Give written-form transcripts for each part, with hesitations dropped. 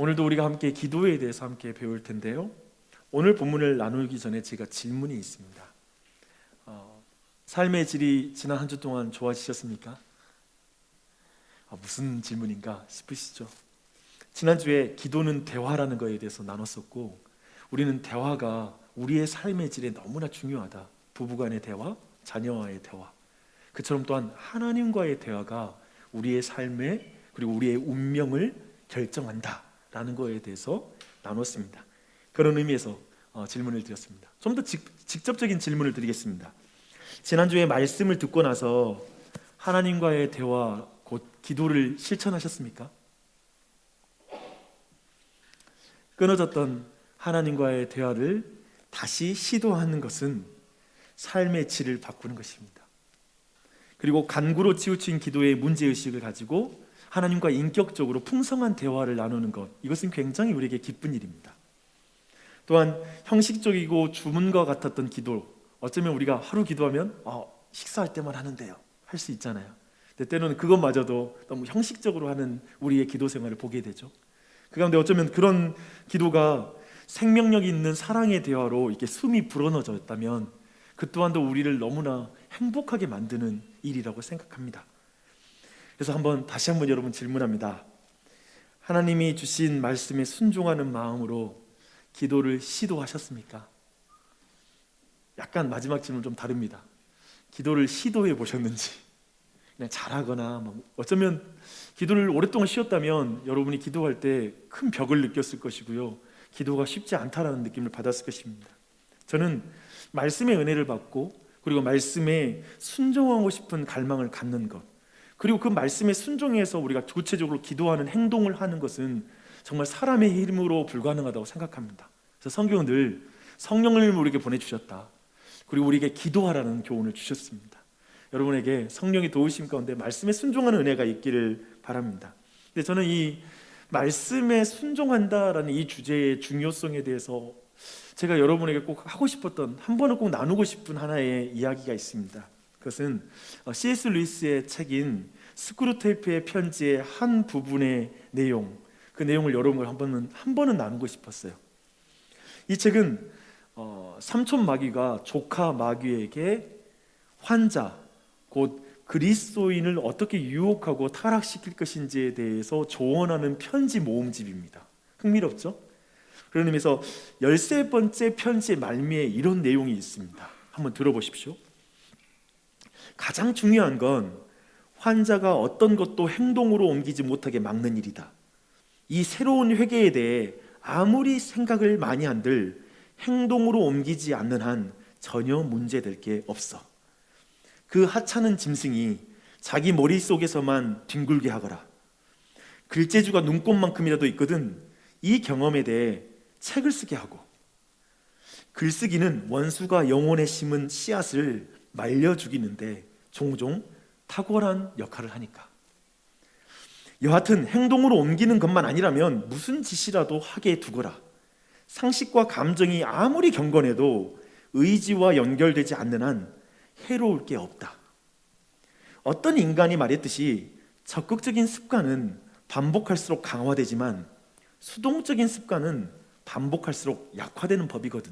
오늘도 우리가 함께 기도에 대해서 함께 배울 텐데요. 오늘 본문을 나누기 전에 제가 질문이 있습니다. 삶의 질이 지난 한 주 동안 좋아지셨습니까? 무슨 질문인가 싶으시죠? 지난주에 기도는 대화라는 거에 대해서 나눴었고, 우리는 대화가 우리의 삶의 질에 너무나 중요하다. 부부간의 대화, 자녀와의 대화, 그처럼 또한 하나님과의 대화가 우리의 삶에 그리고 우리의 운명을 결정한다 라는 거에 대해서 나눴습니다. 그런 의미에서 질문을 드렸습니다. 좀 더 직접적인 질문을 드리겠습니다. 지난주에 말씀을 듣고 나서 하나님과의 대화, 곧 기도를 실천하셨습니까? 끊어졌던 하나님과의 대화를 다시 시도하는 것은 삶의 질을 바꾸는 것입니다. 그리고 간구로 치우친 기도의 문제의식을 가지고 하나님과 인격적으로 풍성한 대화를 나누는 것, 이것은 굉장히 우리에게 기쁜 일입니다. 또한 형식적이고 주문과 같았던 기도, 어쩌면 우리가 하루 기도하면 식사할 때만 하는데요 할 수 있잖아요. 근데 때로는 그것마저도 너무 형식적으로 하는 우리의 기도 생활을 보게 되죠. 그 가운데 어쩌면 그런 기도가 생명력 있는 사랑의 대화로 이렇게 숨이 불어넣어졌다면 그 또한도 우리를 너무나 행복하게 만드는 일이라고 생각합니다. 그래서 다시 한번 여러분 질문합니다. 하나님이 주신 말씀에 순종하는 마음으로 기도를 시도하셨습니까? 약간 마지막 질문 좀 다릅니다. 기도를 시도해 보셨는지, 그냥 잘하거나 어쩌면 기도를 오랫동안 쉬었다면 여러분이 기도할 때 큰 벽을 느꼈을 것이고요, 기도가 쉽지 않다라는 느낌을 받았을 것입니다. 저는 말씀의 은혜를 받고 그리고 말씀에 순종하고 싶은 갈망을 갖는 것, 그리고 그 말씀에 순종해서 우리가 구체적으로 기도하는 행동을 하는 것은 정말 사람의 힘으로 불가능하다고 생각합니다. 그래서 성경은 늘 성령을 우리에게 보내주셨다, 그리고 우리에게 기도하라는 교훈을 주셨습니다. 여러분에게 성령이 도우심 가운데 말씀에 순종하는 은혜가 있기를 바랍니다. 근데 저는 이 말씀에 순종한다라는 이 주제의 중요성에 대해서 제가 여러분에게 꼭 하고 싶었던, 한 번은 꼭 나누고 싶은 하나의 이야기가 있습니다. 그것은 C.S. 루이스의 책인 스크루테이프의 편지의 한 부분의 내용, 그 내용을 여러분과 한 번은 나누고 싶었어요. 이 책은 삼촌 마귀가 조카 마귀에게 환자, 곧 그리스도인을 어떻게 유혹하고 타락시킬 것인지에 대해서 조언하는 편지 모음집입니다. 흥미롭죠? 그런 의미에서 13번째 편지의 말미에 이런 내용이 있습니다. 한번 들어보십시오. 가장 중요한 건 환자가 어떤 것도 행동으로 옮기지 못하게 막는 일이다. 이 새로운 회개에 대해 아무리 생각을 많이 한들 행동으로 옮기지 않는 한 전혀 문제될 게 없어. 그 하찮은 짐승이 자기 머릿속에서만 뒹굴게 하거라. 글재주가 눈곱만큼이라도 있거든 이 경험에 대해 책을 쓰게 하고, 글쓰기는 원수가 영혼에 심은 씨앗을 말려 죽이는데 종종 탁월한 역할을 하니까. 여하튼 행동으로 옮기는 것만 아니라면 무슨 짓이라도 하게 두거라. 상식과 감정이 아무리 경건해도 의지와 연결되지 않는 한 해로울 게 없다. 어떤 인간이 말했듯이 적극적인 습관은 반복할수록 강화되지만 수동적인 습관은 반복할수록 약화되는 법이거든.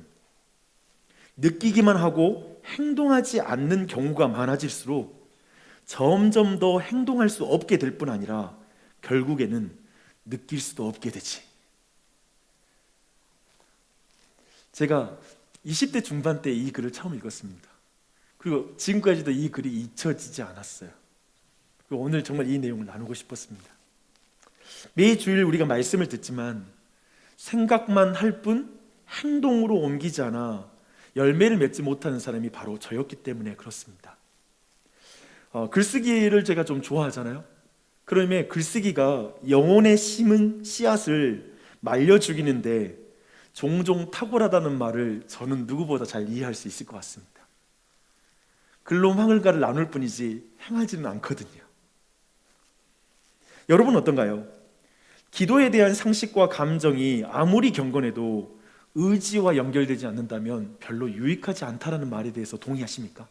느끼기만 하고 행동하지 않는 경우가 많아질수록 점점 더 행동할 수 없게 될 뿐 아니라 결국에는 느낄 수도 없게 되지. 제가 20대 중반 때 이 글을 처음 읽었습니다. 그리고 지금까지도 이 글이 잊혀지지 않았어요. 그리고 오늘 정말 이 내용을 나누고 싶었습니다. 매주일 우리가 말씀을 듣지만 생각만 할 뿐 행동으로 옮기지 않아 열매를 맺지 못하는 사람이 바로 저였기 때문에 그렇습니다. 글쓰기를 제가 좀 좋아하잖아요. 그러면 글쓰기가 영혼에 심은 씨앗을 말려 죽이는데 종종 탁월하다는 말을 저는 누구보다 잘 이해할 수 있을 것 같습니다. 글로 황을가를 나눌 뿐이지 행하지는 않거든요. 여러분 어떤가요? 기도에 대한 상식과 감정이 아무리 경건해도 의지와 연결되지 않는다면 별로 유익하지 않다라는 말에 대해서 동의하십니까?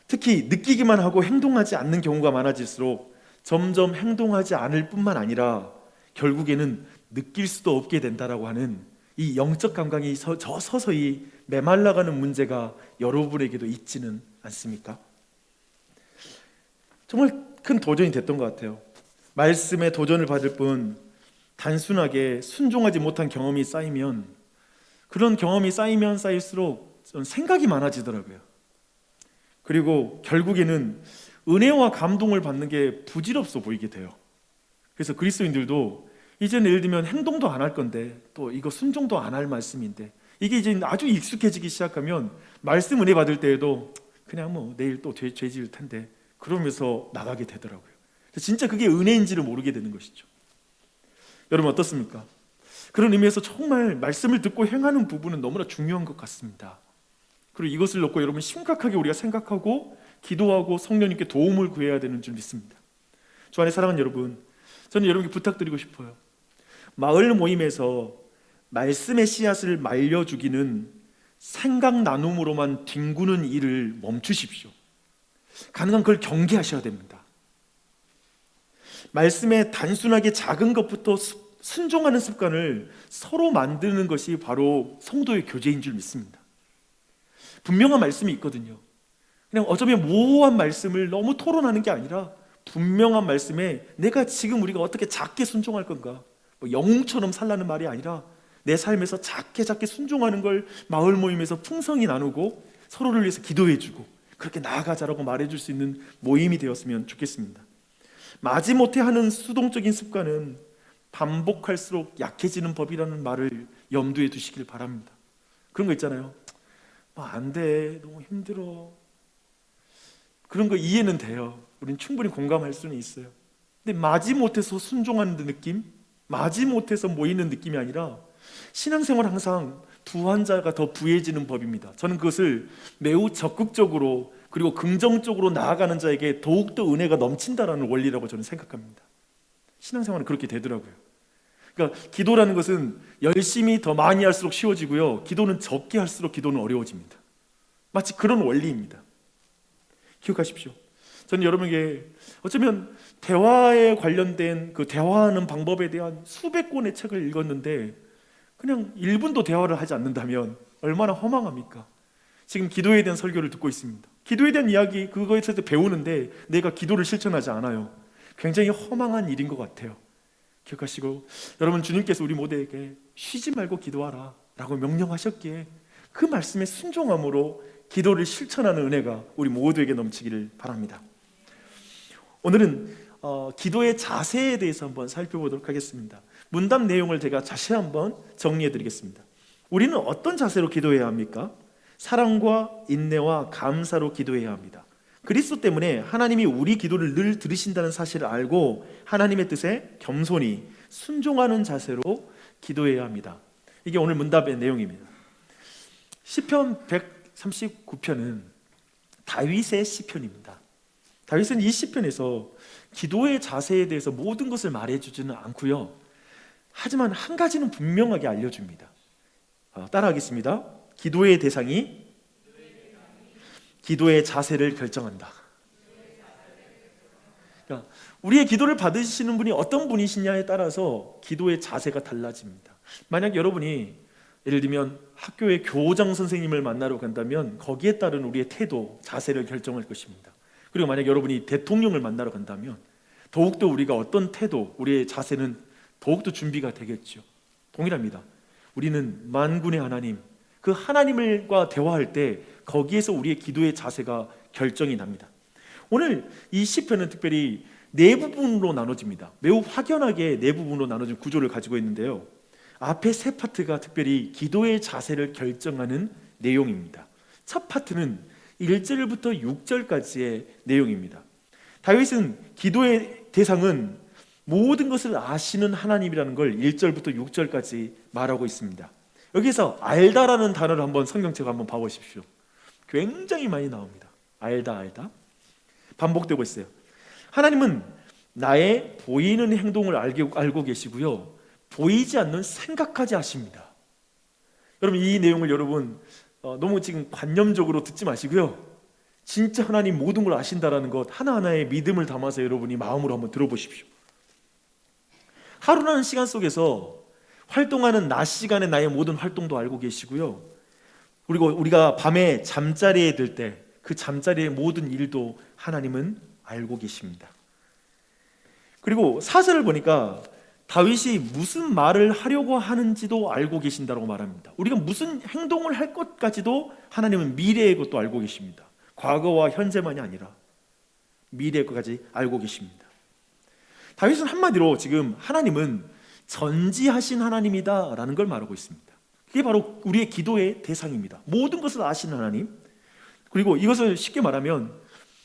특히 느끼기만 하고 행동하지 않는 경우가 많아질수록 점점 행동하지 않을 뿐만 아니라 결국에는 느낄 수도 없게 된다라고 하는 이 영적 감각이 서서히 메말라가는 문제가 여러분에게도 있지는 않습니까? 정말 큰 도전이 됐던 것 같아요. 말씀에 도전을 받을 뿐 단순하게 순종하지 못한 경험이 쌓이면, 그런 경험이 쌓이면 쌓일수록 저는 생각이 많아지더라고요. 그리고 결국에는 은혜와 감동을 받는 게 부질없어 보이게 돼요. 그래서 그리스도인들도 이제는 예를 들면 행동도 안 할 건데, 또 이거 순종도 안 할 말씀인데, 이게 이제 아주 익숙해지기 시작하면 말씀 은혜 받을 때에도 그냥 뭐 내일 또 죄 지을 텐데 그러면서 나가게 되더라고요. 진짜 그게 은혜인지를 모르게 되는 것이죠. 여러분 어떻습니까? 그런 의미에서 정말 말씀을 듣고 행하는 부분은 너무나 중요한 것 같습니다. 그리고 이것을 놓고 여러분 심각하게 우리가 생각하고 기도하고 성령님께 도움을 구해야 되는 줄 믿습니다. 주 안에 사랑하는 여러분, 저는 여러분께 부탁드리고 싶어요. 마을 모임에서 말씀의 씨앗을 말려주기는 생각 나눔으로만 뒹구는 일을 멈추십시오. 가능한 걸 경계하셔야 됩니다. 말씀에 단순하게 작은 것부터 순종하는 습관을 서로 만드는 것이 바로 성도의 교제인 줄 믿습니다. 분명한 말씀이 있거든요. 그냥 어쩌면 모호한 말씀을 너무 토론하는 게 아니라 분명한 말씀에 내가 지금 우리가 어떻게 작게 순종할 건가, 뭐 영웅처럼 살라는 말이 아니라 내 삶에서 작게 순종하는 걸 마을 모임에서 풍성히 나누고 서로를 위해서 기도해주고 그렇게 나아가자라고 말해줄 수 있는 모임이 되었으면 좋겠습니다. 마지못해 하는 수동적인 습관은 반복할수록 약해지는 법이라는 말을 염두에 두시길 바랍니다. 그런 거 있잖아요. 안 돼, 너무 힘들어. 그런 거 이해는 돼요. 우린 충분히 공감할 수는 있어요. 근데 마지못해서 순종하는 느낌, 마지못해서 모이는 느낌이 아니라 신앙생활 항상 두 한자가 더 부해지는 법입니다. 저는 그것을 매우 적극적으로 그리고 긍정적으로 나아가는 자에게 더욱더 은혜가 넘친다라는 원리라고 저는 생각합니다. 신앙생활은 그렇게 되더라고요. 그러니까 기도라는 것은 열심히 더 많이 할수록 쉬워지고요, 기도는 적게 할수록 기도는 어려워집니다. 마치 그런 원리입니다. 기억하십시오. 저는 여러분에게 어쩌면 대화에 관련된 그 대화하는 방법에 대한 수백 권의 책을 읽었는데 그냥 1분도 대화를 하지 않는다면 얼마나 허망합니까? 지금 기도에 대한 설교를 듣고 있습니다. 기도에 대한 이야기, 그거에 대해서 배우는데 내가 기도를 실천하지 않아요. 굉장히 허망한 일인 것 같아요. 기억하시고, 여러분, 주님께서 우리 모두에게 쉬지 말고 기도하라 라고 명령하셨기에 그 말씀에 순종함으로 기도를 실천하는 은혜가 우리 모두에게 넘치기를 바랍니다. 오늘은 기도의 자세에 대해서 한번 살펴보도록 하겠습니다. 문답 내용을 제가 다시 한번 정리해 드리겠습니다. 우리는 어떤 자세로 기도해야 합니까? 사랑과 인내와 감사로 기도해야 합니다. 그리스도 때문에 하나님이 우리 기도를 늘 들으신다는 사실을 알고 하나님의 뜻에 겸손히 순종하는 자세로 기도해야 합니다. 이게 오늘 문답의 내용입니다. 시편 139편은 다윗의 시편입니다. 다윗은 이 시편에서 기도의 자세에 대해서 모든 것을 말해주지는 않고요, 하지만 한 가지는 분명하게 알려줍니다. 따라하겠습니다. 기도의 대상이 기도의 자세를 결정한다. 그러니까 우리의 기도를 받으시는 분이 어떤 분이시냐에 따라서 기도의 자세가 달라집니다. 만약 여러분이 예를 들면 학교의 교장 선생님을 만나러 간다면 거기에 따른 우리의 태도, 자세를 결정할 것입니다. 그리고 만약 여러분이 대통령을 만나러 간다면 더욱더 우리가 어떤 태도, 우리의 자세는 더욱더 준비가 되겠죠. 동일합니다. 우리는 만군의 하나님, 그 하나님과 대화할 때 거기에서 우리의 기도의 자세가 결정이 납니다. 오늘 이 시편은 특별히 네 부분으로 나눠집니다. 매우 확연하게 네 부분으로 나눠진 구조를 가지고 있는데요, 앞에 세 파트가 특별히 기도의 자세를 결정하는 내용입니다. 첫 파트는 1절부터 6절까지의 내용입니다. 다윗은 기도의 대상은 모든 것을 아시는 하나님이라는 걸 1절부터 6절까지 말하고 있습니다. 여기서 알다라는 단어를 한번 성경책 한번 봐보십시오. 굉장히 많이 나옵니다. 알다 반복되고 있어요. 하나님은 나의 보이는 행동을 알고 계시고요, 보이지 않는 생각까지 아십니다. 여러분, 이 내용을 여러분 너무 지금 관념적으로 듣지 마시고요, 진짜 하나님 모든 걸 아신다라는 것 하나하나의 믿음을 담아서 여러분이 마음으로 한번 들어보십시오. 하루라는 시간 속에서 활동하는 낮 시간에 나의 모든 활동도 알고 계시고요. 그리고 우리가 밤에 잠자리에 들 때 그 잠자리의 모든 일도 하나님은 알고 계십니다. 그리고 4절을 보니까 다윗이 무슨 말을 하려고 하는지도 알고 계신다고 말합니다. 우리가 무슨 행동을 할 것까지도 하나님은 미래의 것도 알고 계십니다. 과거와 현재만이 아니라 미래의 것까지 알고 계십니다. 다윗은 한마디로 지금 하나님은 전지하신 하나님이다라는 걸 말하고 있습니다. 그게 바로 우리의 기도의 대상입니다. 모든 것을 아시는 하나님, 그리고 이것을 쉽게 말하면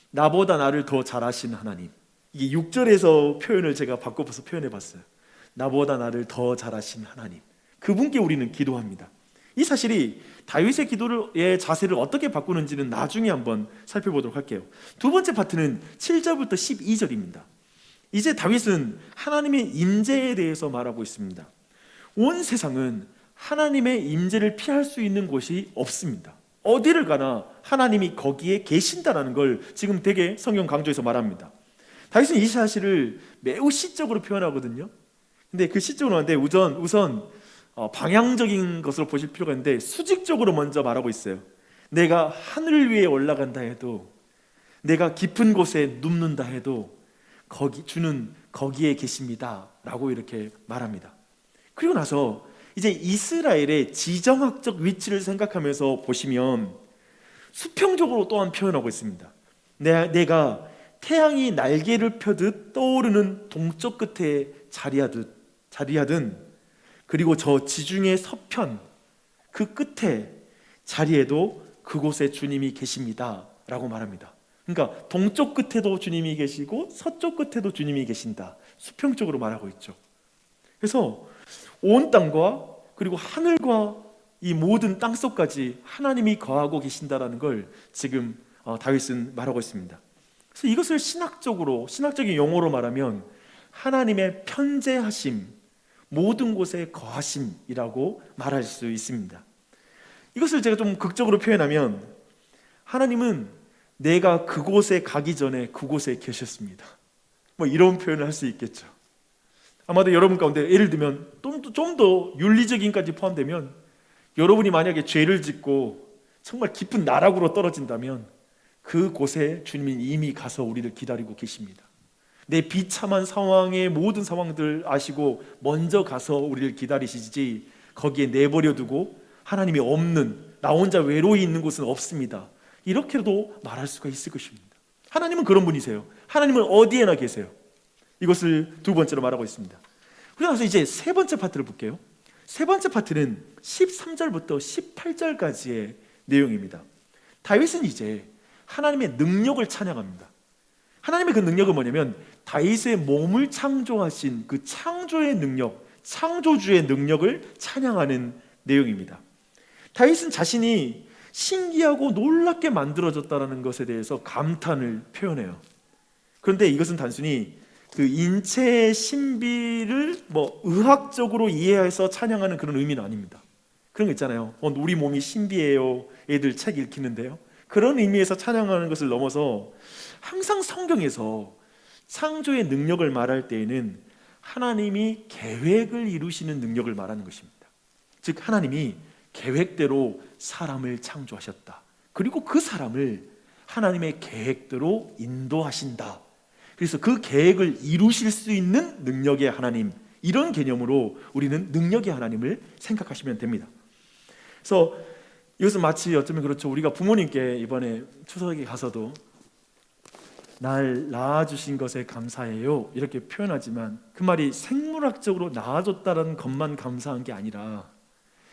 나보다 나를 더 잘 아시는 하나님. 이게 6절에서 표현을 제가 바꿔서 표현해 봤어요. 나보다 나를 더 잘 아시는 하나님, 그분께 우리는 기도합니다. 이 사실이 다윗의 기도의 자세를 어떻게 바꾸는지는 나중에 한번 살펴보도록 할게요. 두 번째 파트는 7절부터 12절입니다. 이제 다윗은 하나님의 임재에 대해서 말하고 있습니다. 온 세상은 하나님의 임재를 피할 수 있는 곳이 없습니다. 어디를 가나 하나님이 거기에 계신다는 걸 지금 되게 성경 강조해서 말합니다. 다윗은 이 사실을 매우 시적으로 표현하거든요. 근데 그 시적으로 하는데 우선 방향적인 것으로 보실 필요가 있는데 수직적으로 먼저 말하고 있어요. 내가 하늘 위에 올라간다 해도, 내가 깊은 곳에 눕는다 해도 주는 거기에 계십니다 라고 이렇게 말합니다. 그리고 나서 이제 이스라엘의 지정학적 위치를 생각하면서 보시면 수평적으로 또한 표현하고 있습니다. 내가 태양이 날개를 펴듯 떠오르는 동쪽 끝에 자리하든 그리고 저 지중해 서편 그 끝에 자리에도 그곳에 주님이 계십니다 라고 말합니다. 그러니까 동쪽 끝에도 주님이 계시고 서쪽 끝에도 주님이 계신다, 수평적으로 말하고 있죠. 그래서 온 땅과 그리고 하늘과 이 모든 땅속까지 하나님이 거하고 계신다라는 걸 지금 다윗은 말하고 있습니다. 그래서 이것을 신학적인 용어로 말하면 하나님의 편재하심, 모든 곳에 거하심이라고 말할 수 있습니다. 이것을 제가 좀 극적으로 표현하면 하나님은 내가 그곳에 가기 전에 그곳에 계셨습니다. 뭐 이런 표현을 할 수 있겠죠. 아마도 여러분 가운데 예를 들면 좀 더 윤리적인까지 포함되면 여러분이 만약에 죄를 짓고 정말 깊은 나락으로 떨어진다면 그곳에 주님이 이미 가서 우리를 기다리고 계십니다. 내 비참한 상황의 모든 상황들 아시고 먼저 가서 우리를 기다리시지 거기에 내버려 두고 하나님이 없는, 나 혼자 외로이 있는 곳은 없습니다, 이렇게도 말할 수가 있을 것입니다. 하나님은 그런 분이세요. 하나님은 어디에나 계세요. 이것을 두 번째로 말하고 있습니다. 그래서 이제 세 번째 파트를 볼게요. 세 번째 파트는 13절부터 18절까지의 내용입니다. 다윗은 이제 하나님의 능력을 찬양합니다. 하나님의 그 능력은 뭐냐면 다윗의 몸을 창조하신 그 창조의 능력, 창조주의 능력을 찬양하는 내용입니다. 다윗은 자신이 신기하고 놀랍게 만들어졌다는 것에 대해서 감탄을 표현해요. 그런데 이것은 단순히 그 인체의 신비를 의학적으로 이해해서 찬양하는 그런 의미는 아닙니다. 그런 거 있잖아요. 우리 몸이 신비해요, 애들 책 읽히는데요. 그런 의미에서 찬양하는 것을 넘어서 항상 성경에서 창조의 능력을 말할 때에는 하나님이 계획을 이루시는 능력을 말하는 것입니다. 즉 하나님이 계획대로 사람을 창조하셨다. 그리고 그 사람을 하나님의 계획대로 인도하신다. 그래서 그 계획을 이루실 수 있는 능력의 하나님, 이런 개념으로 우리는 능력의 하나님을 생각하시면 됩니다. 그래서 이것은 마치 어쩌면 그렇죠. 우리가 부모님께 이번에 추석에 가서도 날 낳아주신 것에 감사해요 이렇게 표현하지만 그 말이 생물학적으로 낳아줬다는 것만 감사한 게 아니라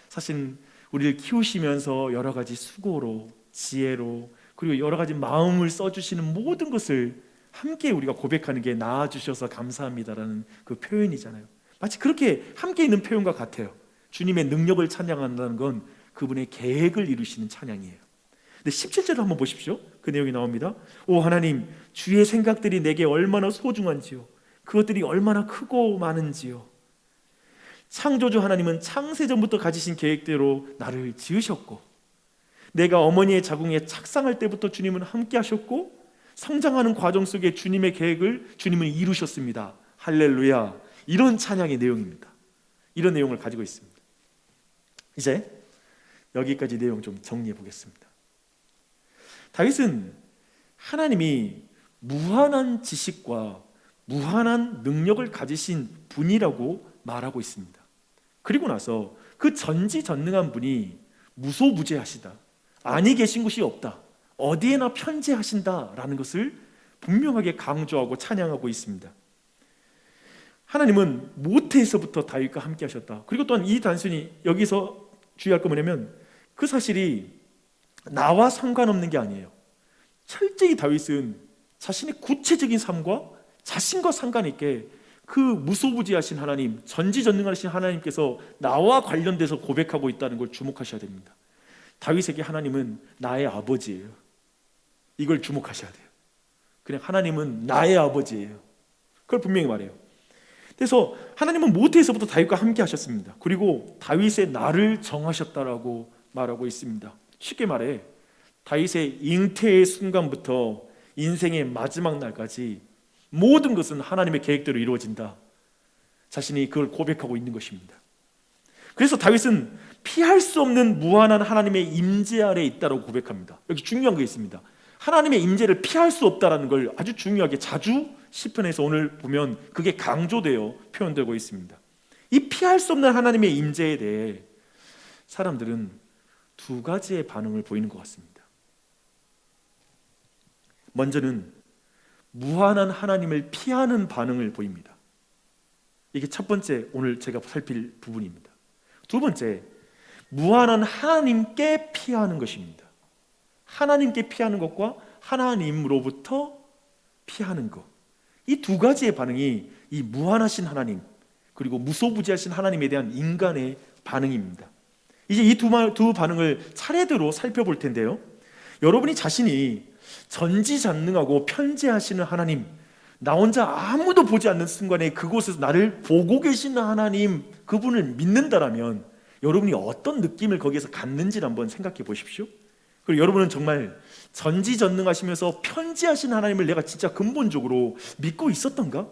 사실 우리를 키우시면서 여러 가지 수고로, 지혜로, 그리고 여러 가지 마음을 써주시는 모든 것을 함께 우리가 고백하는 게 낳아주셔서 감사합니다라는 그 표현이잖아요. 마치 그렇게 함께 있는 표현과 같아요. 주님의 능력을 찬양한다는 건 그분의 계획을 이루시는 찬양이에요. 근데 17절을 한번 보십시오. 그 내용이 나옵니다. 오 하나님, 주의 생각들이 내게 얼마나 소중한지요, 그것들이 얼마나 크고 많은지요. 창조주 하나님은 창세전부터 가지신 계획대로 나를 지으셨고, 내가 어머니의 자궁에 착상할 때부터 주님은 함께 하셨고, 성장하는 과정 속에 주님의 계획을 주님은 이루셨습니다. 할렐루야. 이런 찬양의 내용입니다. 이런 내용을 가지고 있습니다. 이제 여기까지 내용 좀 정리해 보겠습니다. 다윗은 하나님이 무한한 지식과 무한한 능력을 가지신 분이라고 말하고 있습니다. 그리고 나서 그 전지전능한 분이 무소부재하시다, 아니 계신 곳이 없다, 어디에나 편재하신다라는 것을 분명하게 강조하고 찬양하고 있습니다. 하나님은 모태에서부터 다윗과 함께 하셨다. 그리고 또한 이 단순히 여기서 주의할 거 뭐냐면 그 사실이 나와 상관없는 게 아니에요. 철저히 다윗은 자신의 구체적인 삶과 자신과 상관있게 그 무소부지하신 하나님, 전지전능하신 하나님께서 나와 관련돼서 고백하고 있다는 걸 주목하셔야 됩니다. 다윗에게 하나님은 나의 아버지예요. 이걸 주목하셔야 돼요. 그냥 하나님은 나의 아버지예요. 그걸 분명히 말해요. 그래서 하나님은 모태에서부터 다윗과 함께 하셨습니다. 그리고 다윗의 날을 정하셨다라고 말하고 있습니다. 쉽게 말해 다윗의 잉태의 순간부터 인생의 마지막 날까지 모든 것은 하나님의 계획대로 이루어진다. 자신이 그걸 고백하고 있는 것입니다. 그래서 다윗은 피할 수 없는 무한한 하나님의 임재 아래에 있다고 고백합니다. 여기 중요한 게 있습니다. 하나님의 임재를 피할 수 없다는 걸 아주 중요하게 자주 시편에서 오늘 보면 그게 강조되어 표현되고 있습니다. 이 피할 수 없는 하나님의 임재에 대해 사람들은 두 가지의 반응을 보이는 것 같습니다. 먼저는 무한한 하나님을 피하는 반응을 보입니다. 이게 첫 번째 오늘 제가 살필 부분입니다. 두 번째, 무한한 하나님께 피하는 것입니다. 하나님께 피하는 것과 하나님으로부터 피하는 것, 이 두 가지의 반응이 이 무한하신 하나님 그리고 무소부지하신 하나님에 대한 인간의 반응입니다. 이제 이 두 반응을 차례대로 살펴볼 텐데요, 여러분이 자신이 전지전능하고 편재하시는 하나님, 나 혼자 아무도 보지 않는 순간에 그곳에서 나를 보고 계시는 하나님, 그분을 믿는다라면 여러분이 어떤 느낌을 거기에서 갖는지를 한번 생각해 보십시오. 그리고 여러분은 정말 전지전능하시면서 편지하신 하나님을 내가 진짜 근본적으로 믿고 있었던가?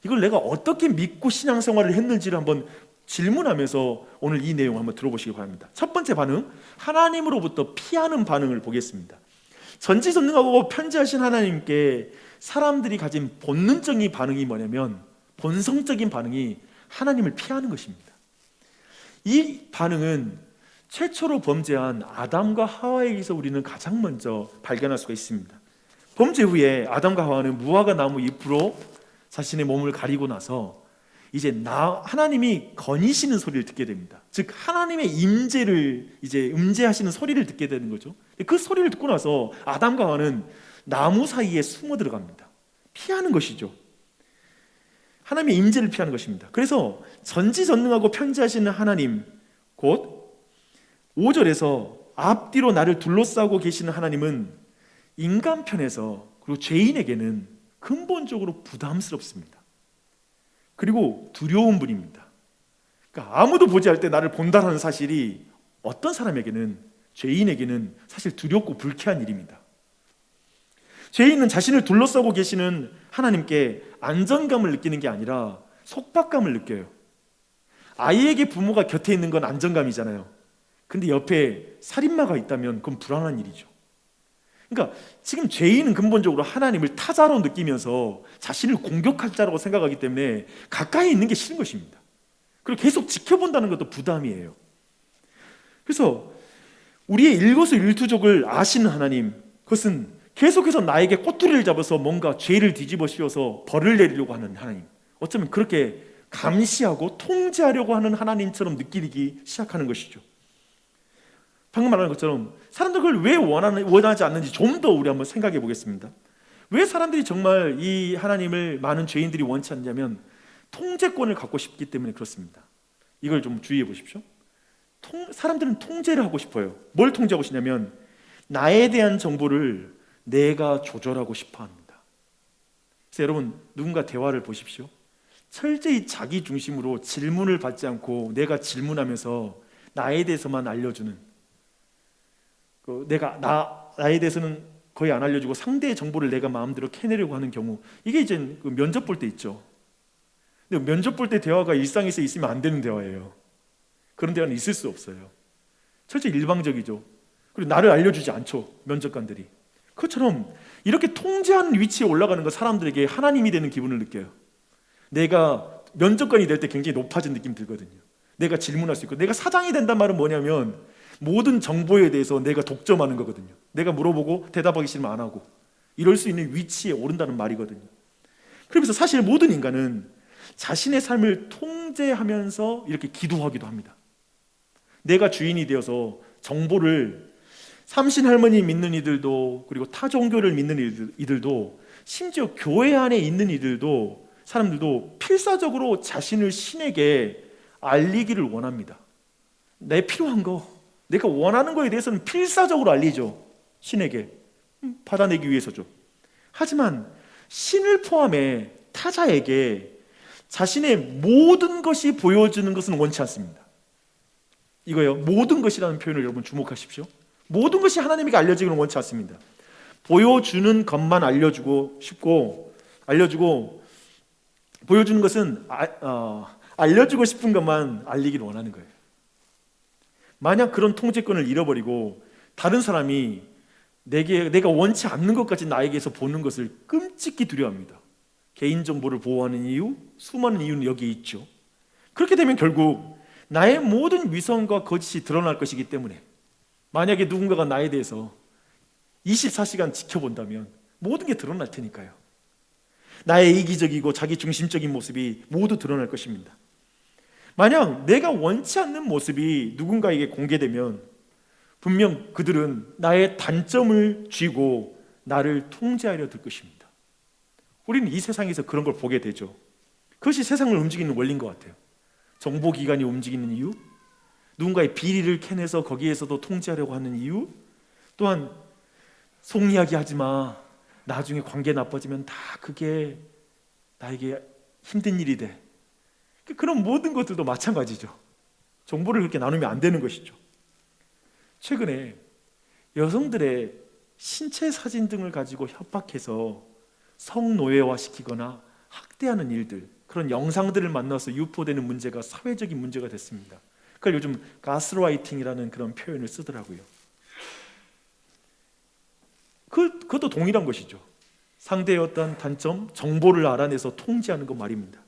이걸 내가 어떻게 믿고 신앙생활을 했는지를 한번 질문하면서 오늘 이 내용 한번 들어보시기 바랍니다. 첫 번째 반응, 하나님으로부터 피하는 반응을 보겠습니다. 전지전능하고 편지하신 하나님께 사람들이 가진 본능적인 반응이 뭐냐면, 본성적인 반응이 하나님을 피하는 것입니다. 이 반응은 최초로 범죄한 아담과 하와에게서 우리는 가장 먼저 발견할 수가 있습니다. 범죄 후에 아담과 하와는 무화과 나무 잎으로 자신의 몸을 가리고 나서 이제 하나님이 거니시는 소리를 듣게 됩니다. 즉 하나님의 임재를 이제 음재하시는 소리를 듣게 되는 거죠. 그 소리를 듣고 나서 아담과 하와는 나무 사이에 숨어 들어갑니다. 피하는 것이죠. 하나님의 임재를 피하는 것입니다. 그래서 전지전능하고 편지하시는 하나님, 곧 5절에서 앞뒤로 나를 둘러싸고 계시는 하나님은 인간 편에서, 그리고 죄인에게는 근본적으로 부담스럽습니다. 그리고 두려운 분입니다. 그러니까 아무도 보지 않을 때 나를 본다는 사실이 어떤 사람에게는, 죄인에게는 사실 두렵고 불쾌한 일입니다. 죄인은 자신을 둘러싸고 계시는 하나님께 안정감을 느끼는 게 아니라 속박감을 느껴요. 아이에게 부모가 곁에 있는 건 안정감이잖아요. 근데 옆에 살인마가 있다면 그건 불안한 일이죠. 그러니까 지금 죄인은 근본적으로 하나님을 타자로 느끼면서 자신을 공격할 자라고 생각하기 때문에 가까이 있는 게 싫은 것입니다. 그리고 계속 지켜본다는 것도 부담이에요. 그래서 우리의 일거수일투족을 아시는 하나님, 그것은 계속해서 나에게 꼬투리를 잡아서 뭔가 죄를 뒤집어 씌워서 벌을 내리려고 하는 하나님, 어쩌면 그렇게 감시하고 통제하려고 하는 하나님처럼 느끼기 시작하는 것이죠. 방금 말한 것처럼 사람들 그걸 왜 원하지 않는지 좀 더 우리 한번 생각해 보겠습니다. 왜 사람들이 정말 이 하나님을 많은 죄인들이 원치 않냐면 통제권을 갖고 싶기 때문에 그렇습니다. 이걸 좀 주의해 보십시오. 사람들은 통제를 하고 싶어요. 뭘 통제하고 싶냐면 나에 대한 정보를 내가 조절하고 싶어 합니다. 그래서 여러분, 누군가 대화를 보십시오. 철저히 자기 중심으로 질문을 받지 않고 내가 질문하면서 나에 대해서만 알려주는, 나에 대해서는 거의 안 알려주고 상대의 정보를 내가 마음대로 캐내려고 하는 경우, 이게 이제 면접 볼 때 있죠. 근데 면접 볼 때 대화가 일상에서 있으면 안 되는 대화예요. 그런 대화는 있을 수 없어요. 철저히 일방적이죠. 그리고 나를 알려주지 않죠, 면접관들이. 그것처럼 이렇게 통제하는 위치에 올라가는 거 사람들에게 하나님이 되는 기분을 느껴요. 내가 면접관이 될 때 굉장히 높아진 느낌 들거든요. 내가 질문할 수 있고, 내가 사장이 된단 말은 뭐냐면 모든 정보에 대해서 내가 독점하는 거거든요. 내가 물어보고 대답하기 싫으면 안 하고, 이럴 수 있는 위치에 오른다는 말이거든요. 그러면서 사실 모든 인간은 자신의 삶을 통제하면서 이렇게 기도하기도 합니다. 내가 주인이 되어서 정보를, 삼신 할머니 믿는 이들도, 그리고 타 종교를 믿는 이들도, 심지어 교회 안에 있는 이들도, 사람들도 필사적으로 자신을 신에게 알리기를 원합니다. 내 필요한 거, 내가 원하는 거에 대해서는 필사적으로 알리죠. 신에게 받아내기 위해서죠. 하지만 신을 포함해 타자에게 자신의 모든 것이 보여주는 것은 원치 않습니다. 이거요, 모든 것이라는 표현을 여러분 주목하십시오. 모든 것이 하나님에게 알려지기는 원치 않습니다. 보여주는 것만 알려주고 싶고, 보여주는 것은 알려주고 싶은 것만 알리기를 원하는 거예요. 만약 그런 통제권을 잃어버리고 다른 사람이 내가 원치 않는 것까지 나에게서 보는 것을 끔찍히 두려워합니다. 개인정보를 보호하는 이유, 수많은 이유는 여기에 있죠. 그렇게 되면 결국 나의 모든 위선과 거짓이 드러날 것이기 때문에, 만약에 누군가가 나에 대해서 24시간 지켜본다면 모든 게 드러날 테니까요. 나의 이기적이고 자기 중심적인 모습이 모두 드러날 것입니다. 만약 내가 원치 않는 모습이 누군가에게 공개되면 분명 그들은 나의 단점을 쥐고 나를 통제하려 들 것입니다. 우리는 이 세상에서 그런 걸 보게 되죠. 그것이 세상을 움직이는 원리인 것 같아요. 정보기관이 움직이는 이유, 누군가의 비리를 캐내서 거기에서도 통제하려고 하는 이유, 또한 속 이야기 하지 마, 나중에 관계 나빠지면 다 그게 나에게 힘든 일이 돼. 그런 모든 것들도 마찬가지죠. 정보를 그렇게 나누면 안 되는 것이죠. 최근에 여성들의 신체 사진 등을 가지고 협박해서 성노예화 시키거나 학대하는 일들, 그런 영상들을 만나서 유포되는 문제가 사회적인 문제가 됐습니다. 그걸 요즘 가스라이팅이라는 그런 표현을 쓰더라고요. 그것도 동일한 것이죠. 상대의 어떤 단점, 정보를 알아내서 통제하는 것 말입니다.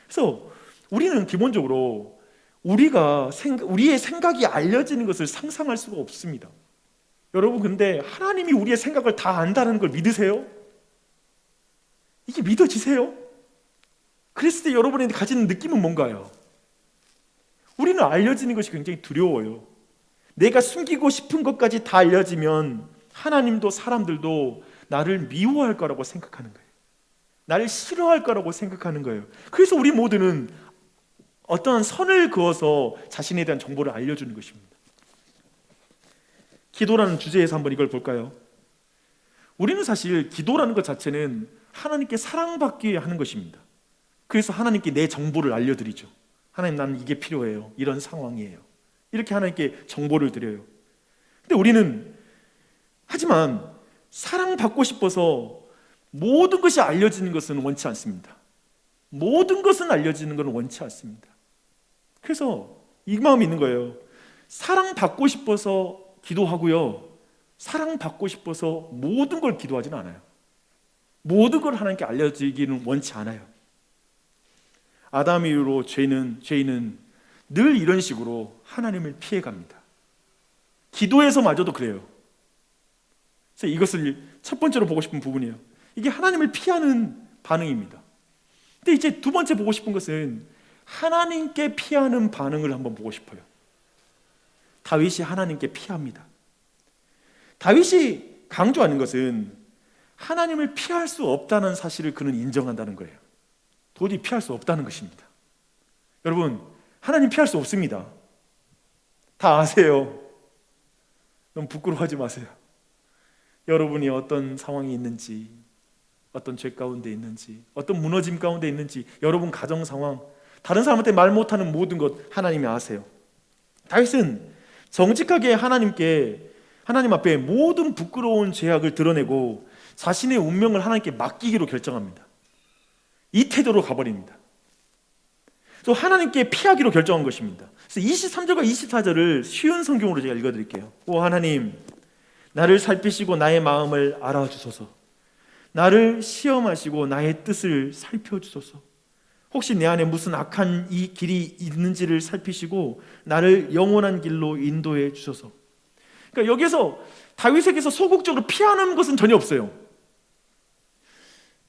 그래서 우리는 기본적으로 우리의 생각이 알려지는 것을 상상할 수가 없습니다. 여러분, 근데 하나님이 우리의 생각을 다 안다는 걸 믿으세요? 이게 믿어지세요? 그랬을 때 여러분이 가지는 느낌은 뭔가요? 우리는 알려지는 것이 굉장히 두려워요. 내가 숨기고 싶은 것까지 다 알려지면 하나님도 사람들도 나를 미워할 거라고 생각하는 거예요. 나를 싫어할 거라고 생각하는 거예요. 그래서 우리 모두는 어떠한 선을 그어서 자신에 대한 정보를 알려주는 것입니다. 기도라는 주제에서 한번 이걸 볼까요? 우리는 사실 기도라는 것 자체는 하나님께 사랑받기 위해 하는 것입니다. 그래서 하나님께 내 정보를 알려드리죠. 하나님, 나는 이게 필요해요. 이런 상황이에요. 이렇게 하나님께 정보를 드려요. 근데 우리는 하지만 사랑받고 싶어서 모든 것이 알려지는 것은 원치 않습니다. 모든 것은 알려지는 것은 원치 않습니다. 그래서 이 마음이 있는 거예요. 사랑받고 싶어서 기도하고요, 사랑받고 싶어서 모든 걸 기도하지는 않아요. 모든 걸 하나님께 알려지기는 원치 않아요. 아담 이후로 죄인은 늘 이런 식으로 하나님을 피해갑니다. 기도에서마저도 그래요. 그래서 이것을 첫 번째로 보고 싶은 부분이에요. 이게 하나님을 피하는 반응입니다. 근데 이제 두 번째 보고 싶은 것은 하나님께 피하는 반응을 한번 보고 싶어요. 다윗이 하나님께 피합니다. 다윗이 강조하는 것은 하나님을 피할 수 없다는 사실을 그는 인정한다는 거예요. 도저히 피할 수 없다는 것입니다. 여러분, 하나님 피할 수 없습니다. 다 아세요. 너무 부끄러워하지 마세요. 여러분이 어떤 상황이 있는지, 어떤 죄 가운데 있는지, 어떤 무너짐 가운데 있는지, 여러분 가정 상황, 다른 사람한테 말 못하는 모든 것 하나님이 아세요. 다윗은 정직하게 하나님 앞에 모든 부끄러운 죄악을 드러내고 자신의 운명을 하나님께 맡기기로 결정합니다. 이 태도로 가버립니다. 또 하나님께 피하기로 결정한 것입니다. 그래서 23절과 24절을 쉬운 성경으로 제가 읽어드릴게요. 오 하나님, 나를 살피시고 나의 마음을 알아주소서. 나를 시험하시고 나의 뜻을 살펴주소서. 혹시 내 안에 무슨 악한 이 길이 있는지를 살피시고 나를 영원한 길로 인도해 주소서. 그러니까 여기서 다윗에게서 소극적으로 피하는 것은 전혀 없어요.